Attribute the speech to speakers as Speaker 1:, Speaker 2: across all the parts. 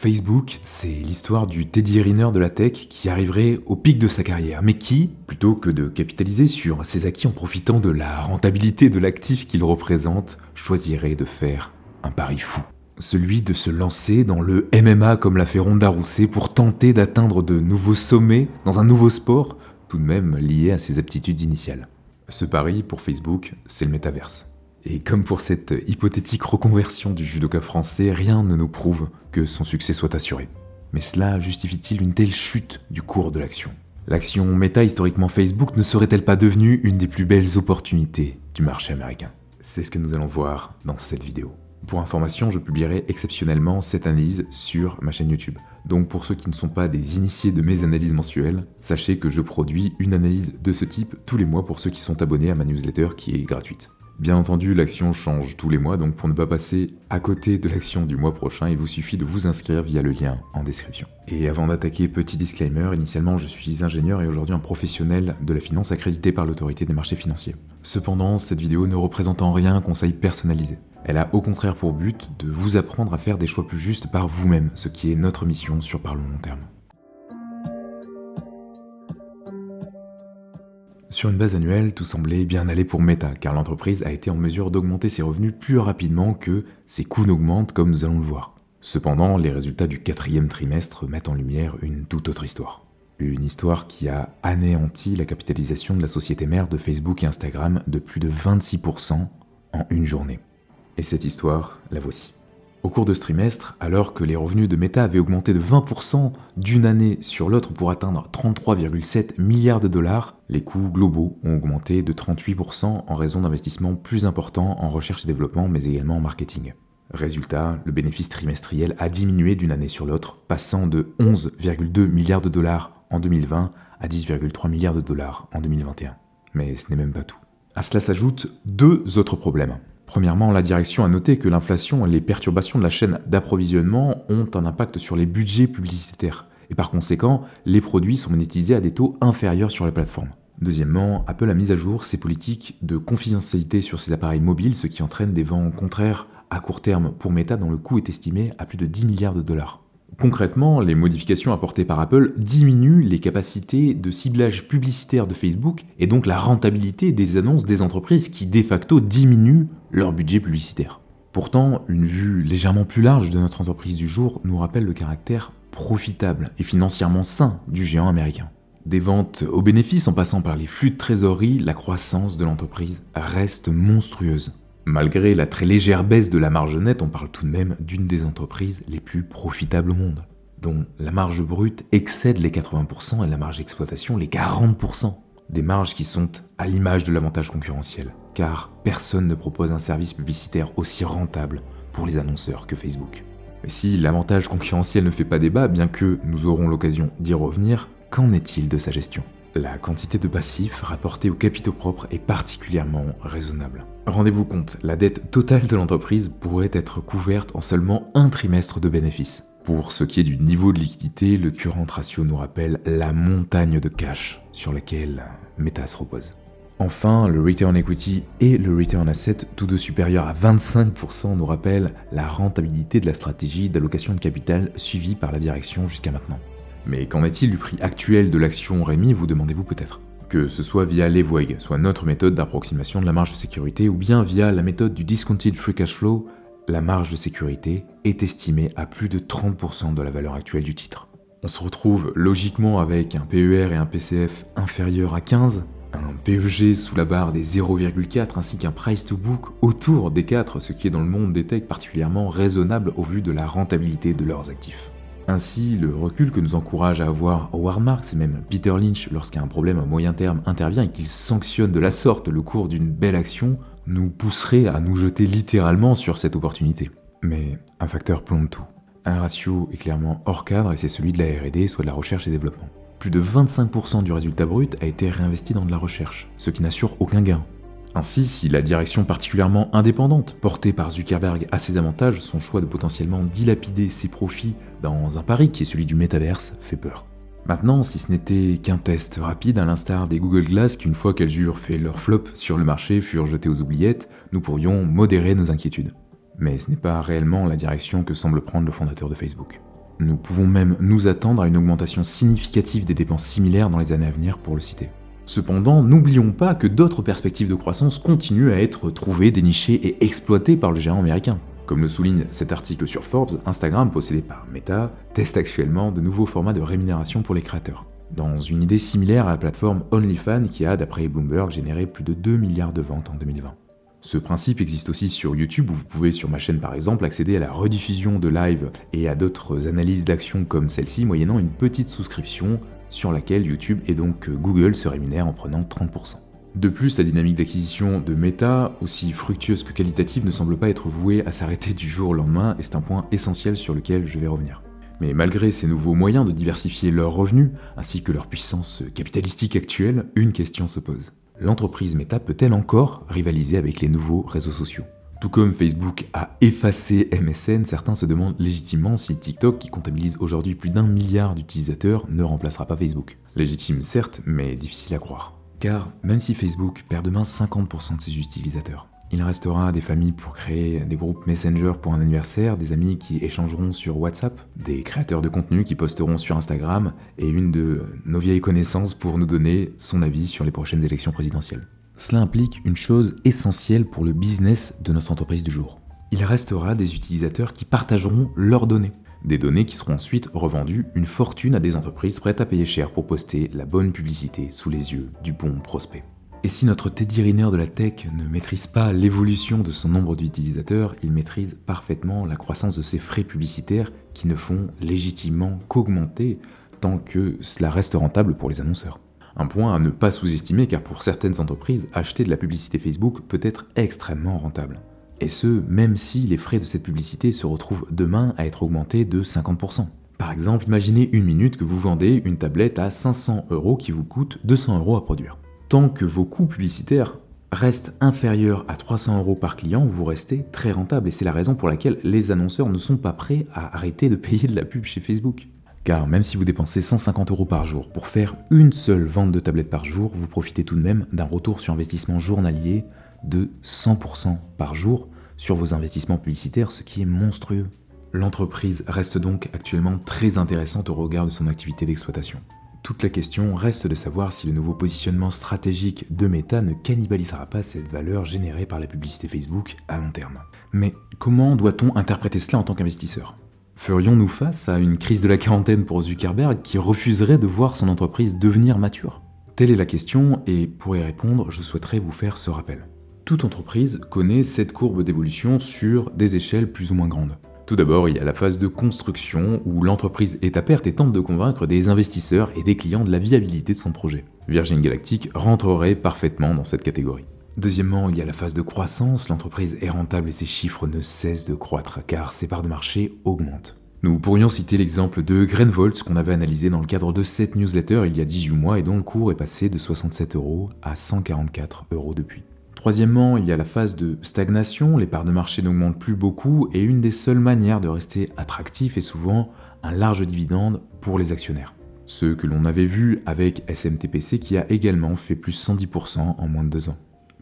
Speaker 1: Facebook, c'est l'histoire du Teddy Riner de la tech qui arriverait au pic de sa carrière, mais qui, plutôt que de capitaliser sur ses acquis en profitant de la rentabilité de l'actif qu'il représente, choisirait de faire un pari fou. Celui de se lancer dans le MMA comme l'a fait Ronda Rousey pour tenter d'atteindre de nouveaux sommets dans un nouveau sport, tout de même lié à ses aptitudes initiales. Ce pari, pour Facebook, c'est le métaverse. Et comme pour cette hypothétique reconversion du judoka français, rien ne nous prouve que son succès soit assuré. Mais cela justifie-t-il une telle chute du cours de l'action? L'action méta, historiquement Facebook, ne serait-elle pas devenue une des plus belles opportunités du marché américain? C'est ce que nous allons voir dans cette vidéo. Pour information, je publierai exceptionnellement cette analyse sur ma chaîne YouTube. Donc pour ceux qui ne sont pas des initiés de mes analyses mensuelles, sachez que je produis une analyse de ce type tous les mois pour ceux qui sont abonnés à ma newsletter qui est gratuite. Bien entendu, l'action change tous les mois, donc pour ne pas passer à côté de l'action du mois prochain, il vous suffit de vous inscrire via le lien en description. Et avant d'attaquer, petit disclaimer, initialement je suis ingénieur et aujourd'hui un professionnel de la finance accrédité par l'autorité des marchés financiers. Cependant, cette vidéo ne représente en rien un conseil personnalisé. Elle a au contraire pour but de vous apprendre à faire des choix plus justes par vous-même, ce qui est notre mission sur Parlons Long Terme. Sur une base annuelle, tout semblait bien aller pour Meta, car l'entreprise a été en mesure d'augmenter ses revenus plus rapidement que ses coûts n'augmentent comme nous allons le voir. Cependant, les résultats du 4e trimestre mettent en lumière une toute autre histoire. Une histoire qui a anéanti la capitalisation de la société mère de Facebook et Instagram de plus de 26% en une journée. Et cette histoire, la voici. Au cours de ce trimestre, alors que les revenus de Meta avaient augmenté de 20% d'une année sur l'autre pour atteindre 33,7 milliards de dollars, les coûts globaux ont augmenté de 38% en raison d'investissements plus importants en recherche et développement, mais également en marketing. Résultat, le bénéfice trimestriel a diminué d'une année sur l'autre, passant de 11,2 milliards de dollars en 2020 à 10,3 milliards de dollars en 2021. Mais ce n'est même pas tout. À cela s'ajoutent deux autres problèmes. Premièrement, la direction a noté que l'inflation et les perturbations de la chaîne d'approvisionnement ont un impact sur les budgets publicitaires, et par conséquent, les produits sont monétisés à des taux inférieurs sur la plateforme. Deuxièmement, Apple a mis à jour ses politiques de confidentialité sur ses appareils mobiles, ce qui entraîne des vents contraires à court terme pour Meta dont le coût est estimé à plus de 10 milliards de dollars. Concrètement, les modifications apportées par Apple diminuent les capacités de ciblage publicitaire de Facebook et donc la rentabilité des annonces des entreprises qui de facto diminuent leur budget publicitaire. Pourtant, une vue légèrement plus large de notre entreprise du jour nous rappelle le caractère profitable et financièrement sain du géant américain. Des ventes aux bénéfices en passant par les flux de trésorerie, la croissance de l'entreprise reste monstrueuse. Malgré la très légère baisse de la marge nette, on parle tout de même d'une des entreprises les plus profitables au monde, dont la marge brute excède les 80% et la marge d'exploitation les 40%. Des marges qui sont à l'image de l'avantage concurrentiel, car personne ne propose un service publicitaire aussi rentable pour les annonceurs que Facebook. Mais si l'avantage concurrentiel ne fait pas débat, bien que nous aurons l'occasion d'y revenir, qu'en est-il de sa gestion ? La quantité de passifs rapportés aux capitaux propres est particulièrement raisonnable. Rendez-vous compte, la dette totale de l'entreprise pourrait être couverte en seulement un trimestre de bénéfices. Pour ce qui est du niveau de liquidité, le current ratio nous rappelle la montagne de cash sur laquelle Meta se repose. Enfin, le return equity et le return asset, tous deux supérieurs à 25%, nous rappellent la rentabilité de la stratégie d'allocation de capital suivie par la direction jusqu'à maintenant. Mais qu'en est-il du prix actuel de l'action Rémi, vous demandez-vous peut-être? Que ce soit via l'EVOEG, soit notre méthode d'approximation de la marge de sécurité, ou bien via la méthode du discounted free cash flow, la marge de sécurité est estimée à plus de 30% de la valeur actuelle du titre. On se retrouve logiquement avec un PER et un PCF inférieurs à 15, un PEG sous la barre des 0,4 ainsi qu'un price to book autour des 4, ce qui est dans le monde des techs particulièrement raisonnable au vu de la rentabilité de leurs actifs. Ainsi, le recul que nous encourage à avoir Howard Marks et même Peter Lynch lorsqu'un problème à moyen terme intervient et qu'il sanctionne de la sorte le cours d'une belle action, nous pousserait à nous jeter littéralement sur cette opportunité. Mais un facteur plombe tout. Un ratio est clairement hors cadre et c'est celui de la R&D, soit de la recherche et développement. Plus de 25% du résultat brut a été réinvesti dans de la recherche, ce qui n'assure aucun gain. Ainsi, si la direction particulièrement indépendante, portée par Zuckerberg, a ses avantages, son choix de potentiellement dilapider ses profits dans un pari qui est celui du métaverse fait peur. Maintenant, si ce n'était qu'un test rapide à l'instar des Google Glass qui, une fois qu'elles eurent fait leur flop sur le marché, furent jetées aux oubliettes, nous pourrions modérer nos inquiétudes. Mais ce n'est pas réellement la direction que semble prendre le fondateur de Facebook. Nous pouvons même nous attendre à une augmentation significative des dépenses similaires dans les années à venir pour le citer. Cependant, n'oublions pas que d'autres perspectives de croissance continuent à être trouvées, dénichées et exploitées par le géant américain. Comme le souligne cet article sur Forbes, Instagram, possédé par Meta, teste actuellement de nouveaux formats de rémunération pour les créateurs, dans une idée similaire à la plateforme OnlyFans qui a, d'après Bloomberg, généré plus de 2 milliards de ventes en 2020. Ce principe existe aussi sur YouTube où vous pouvez sur ma chaîne par exemple accéder à la rediffusion de live et à d'autres analyses d'actions comme celle-ci moyennant une petite souscription sur laquelle YouTube et donc Google se rémunèrent en prenant 30%. De plus, la dynamique d'acquisition de Meta, aussi fructueuse que qualitative, ne semble pas être vouée à s'arrêter du jour au lendemain et c'est un point essentiel sur lequel je vais revenir. Mais malgré ces nouveaux moyens de diversifier leurs revenus, ainsi que leur puissance capitalistique actuelle, une question se pose. L'entreprise Meta peut-elle encore rivaliser avec les nouveaux réseaux sociaux ? Tout comme Facebook a effacé MSN, certains se demandent légitimement si TikTok, qui comptabilise aujourd'hui plus d'1 milliard d'utilisateurs, ne remplacera pas Facebook. Légitime certes, mais difficile à croire. Car même si Facebook perd demain 50% de ses utilisateurs, il restera des familles pour créer des groupes Messenger pour un anniversaire, des amis qui échangeront sur WhatsApp, des créateurs de contenu qui posteront sur Instagram et une de nos vieilles connaissances pour nous donner son avis sur les prochaines élections présidentielles. Cela implique une chose essentielle pour le business de notre entreprise du jour. Il restera des utilisateurs qui partageront leurs données. Des données qui seront ensuite revendues une fortune à des entreprises prêtes à payer cher pour poster la bonne publicité sous les yeux du bon prospect. Et si notre Teddy Riner de la tech ne maîtrise pas l'évolution de son nombre d'utilisateurs, il maîtrise parfaitement la croissance de ses frais publicitaires qui ne font légitimement qu'augmenter tant que cela reste rentable pour les annonceurs. Un point à ne pas sous-estimer car pour certaines entreprises, acheter de la publicité Facebook peut être extrêmement rentable. Et ce, même si les frais de cette publicité se retrouvent demain à être augmentés de 50%. Par exemple, imaginez une minute que vous vendez une tablette à 500 € qui vous coûte 200 € à produire. Tant que vos coûts publicitaires restent inférieurs à 300 € par client, vous restez très rentable et c'est la raison pour laquelle les annonceurs ne sont pas prêts à arrêter de payer de la pub chez Facebook. Car même si vous dépensez 150 € par jour pour faire une seule vente de tablettes par jour, vous profitez tout de même d'un retour sur investissement journalier de 100% par jour sur vos investissements publicitaires, ce qui est monstrueux. L'entreprise reste donc actuellement très intéressante au regard de son activité d'exploitation. Toute la question reste de savoir si le nouveau positionnement stratégique de Meta ne cannibalisera pas cette valeur générée par la publicité Facebook à long terme. Mais comment doit-on interpréter cela en tant qu'investisseur ? Ferions-nous face à une crise de la quarantaine pour Zuckerberg qui refuserait de voir son entreprise devenir mature ? Telle est la question et pour y répondre, je souhaiterais vous faire ce rappel. Toute entreprise connaît cette courbe d'évolution sur des échelles plus ou moins grandes. Tout d'abord, il y a la phase de construction où l'entreprise est à perte et tente de convaincre des investisseurs et des clients de la viabilité de son projet. Virgin Galactic rentrerait parfaitement dans cette catégorie. Deuxièmement, il y a la phase de croissance, l'entreprise est rentable et ses chiffres ne cessent de croître car ses parts de marché augmentent. Nous pourrions citer l'exemple de Grainvolt qu'on avait analysé dans le cadre de cette newsletter il y a 18 mois et dont le cours est passé de 67 € à 144 € depuis. Troisièmement, il y a la phase de stagnation, les parts de marché n'augmentent plus beaucoup et une des seules manières de rester attractif est souvent un large dividende pour les actionnaires. Ce que l'on avait vu avec SMTPC qui a également fait plus 110% en moins de 2 ans.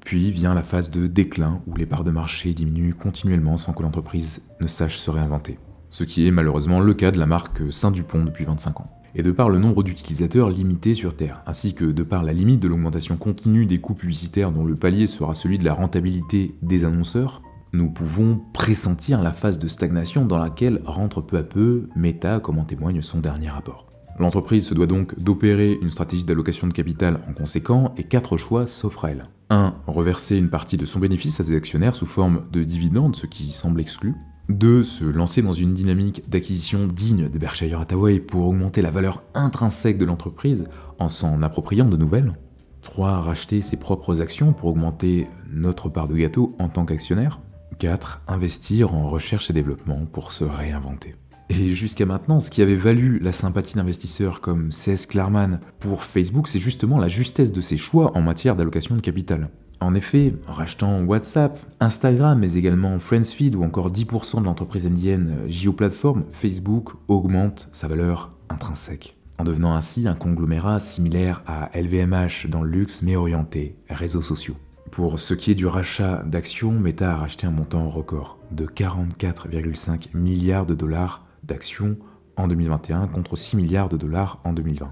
Speaker 1: Puis vient la phase de déclin où les parts de marché diminuent continuellement sans que l'entreprise ne sache se réinventer. Ce qui est malheureusement le cas de la marque Saint-Dupont depuis 25 ans. Et de par le nombre d'utilisateurs limité sur Terre, ainsi que de par la limite de l'augmentation continue des coûts publicitaires dont le palier sera celui de la rentabilité des annonceurs, nous pouvons pressentir la phase de stagnation dans laquelle rentre peu à peu Meta, comme en témoigne son dernier rapport. L'entreprise se doit donc d'opérer une stratégie d'allocation de capital en conséquent et 4 choix s'offrent à elle. 1. Reverser une partie de son bénéfice à ses actionnaires sous forme de dividendes, ce qui semble exclu. 2. Se lancer dans une dynamique d'acquisition digne de Berkshire Hathaway pour augmenter la valeur intrinsèque de l'entreprise en s'en appropriant de nouvelles. 3. Racheter ses propres actions pour augmenter notre part de gâteau en tant qu'actionnaire. 4. Investir en recherche et développement pour se réinventer. Et jusqu'à maintenant, ce qui avait valu la sympathie d'investisseurs comme C.S. Klarman pour Facebook, c'est justement la justesse de ses choix en matière d'allocation de capital. En effet, en rachetant WhatsApp, Instagram, mais également Friendsfeed ou encore 10% de l'entreprise indienne Geoplatform, Facebook augmente sa valeur intrinsèque, en devenant ainsi un conglomérat similaire à LVMH dans le luxe mais orienté réseaux sociaux. Pour ce qui est du rachat d'actions, Meta a racheté un montant record de 44,5 milliards de dollars d'actions en 2021 contre 6 milliards de dollars en 2020.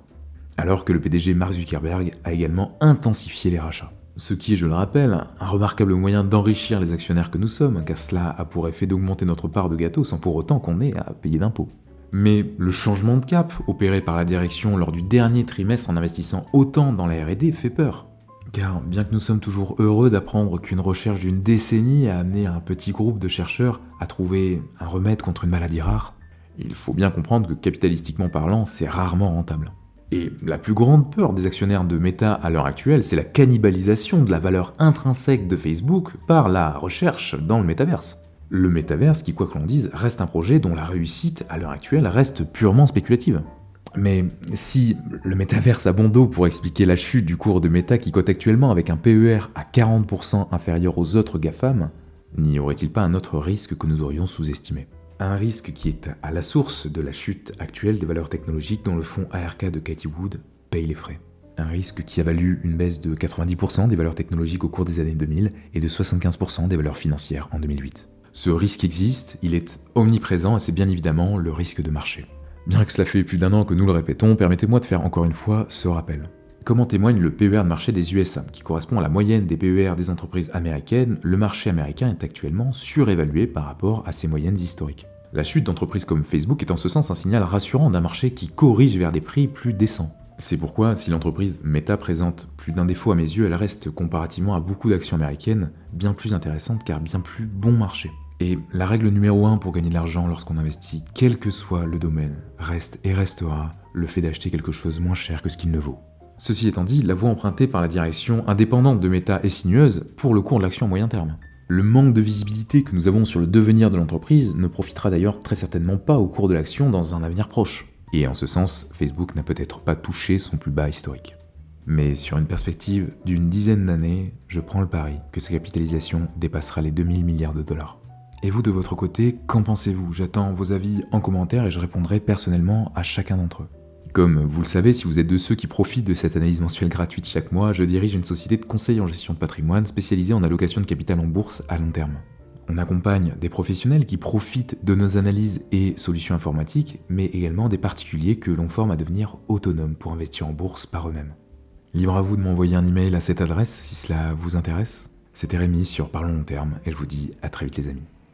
Speaker 1: Alors que le PDG Mark Zuckerberg a également intensifié les rachats. Ce qui est, je le rappelle, un remarquable moyen d'enrichir les actionnaires que nous sommes, car cela a pour effet d'augmenter notre part de gâteau sans pour autant qu'on ait à payer d'impôts. Mais le changement de cap opéré par la direction lors du dernier trimestre en investissant autant dans la R&D fait peur. Car bien que nous sommes toujours heureux d'apprendre qu'une recherche d'une décennie a amené un petit groupe de chercheurs à trouver un remède contre une maladie rare, il faut bien comprendre que capitalistiquement parlant, c'est rarement rentable. Et la plus grande peur des actionnaires de Meta à l'heure actuelle, c'est la cannibalisation de la valeur intrinsèque de Facebook par la recherche dans le métaverse. Le métaverse qui, quoi que l'on dise, reste un projet dont la réussite à l'heure actuelle reste purement spéculative. Mais si le métaverse a bon dos pour expliquer la chute du cours de Meta qui cote actuellement avec un PER à 40% inférieur aux autres GAFAM, n'y aurait-il pas un autre risque que nous aurions sous-estimé? Un risque qui est à la source de la chute actuelle des valeurs technologiques dont le fonds ARK de Cathie Wood paye les frais. Un risque qui a valu une baisse de 90% des valeurs technologiques au cours des années 2000 et de 75% des valeurs financières en 2008. Ce risque existe, il est omniprésent et c'est bien évidemment le risque de marché. Bien que cela fait plus d'1 an que nous le répétons, permettez-moi de faire encore une fois ce rappel. Comme en témoigne le PER de marché des USA, qui correspond à la moyenne des PER des entreprises américaines, le marché américain est actuellement surévalué par rapport à ses moyennes historiques. La chute d'entreprises comme Facebook est en ce sens un signal rassurant d'un marché qui corrige vers des prix plus décents. C'est pourquoi, si l'entreprise Meta présente plus d'un défaut à mes yeux, elle reste, comparativement à beaucoup d'actions américaines, bien plus intéressante car bien plus bon marché. Et la règle numéro 1 pour gagner de l'argent lorsqu'on investit, quel que soit le domaine, reste et restera le fait d'acheter quelque chose moins cher que ce qu'il ne vaut. Ceci étant dit, la voie empruntée par la direction indépendante de Meta est sinueuse pour le cours de l'action à moyen terme. Le manque de visibilité que nous avons sur le devenir de l'entreprise ne profitera d'ailleurs très certainement pas au cours de l'action dans un avenir proche. Et en ce sens, Facebook n'a peut-être pas touché son plus bas historique. Mais sur une perspective d'une dizaine d'années, je prends le pari que sa capitalisation dépassera les 2000 milliards de dollars. Et vous de votre côté, qu'en pensez-vous? J'attends vos avis en commentaire et je répondrai personnellement à chacun d'entre eux. Comme vous le savez, si vous êtes de ceux qui profitent de cette analyse mensuelle gratuite chaque mois, je dirige une société de conseil en gestion de patrimoine spécialisée en allocation de capital en bourse à long terme. On accompagne des professionnels qui profitent de nos analyses et solutions informatiques, mais également des particuliers que l'on forme à devenir autonomes pour investir en bourse par eux-mêmes. Libre à vous de m'envoyer un email à cette adresse si cela vous intéresse. C'était Rémi sur Parlons Long Terme et je vous dis à très vite les amis.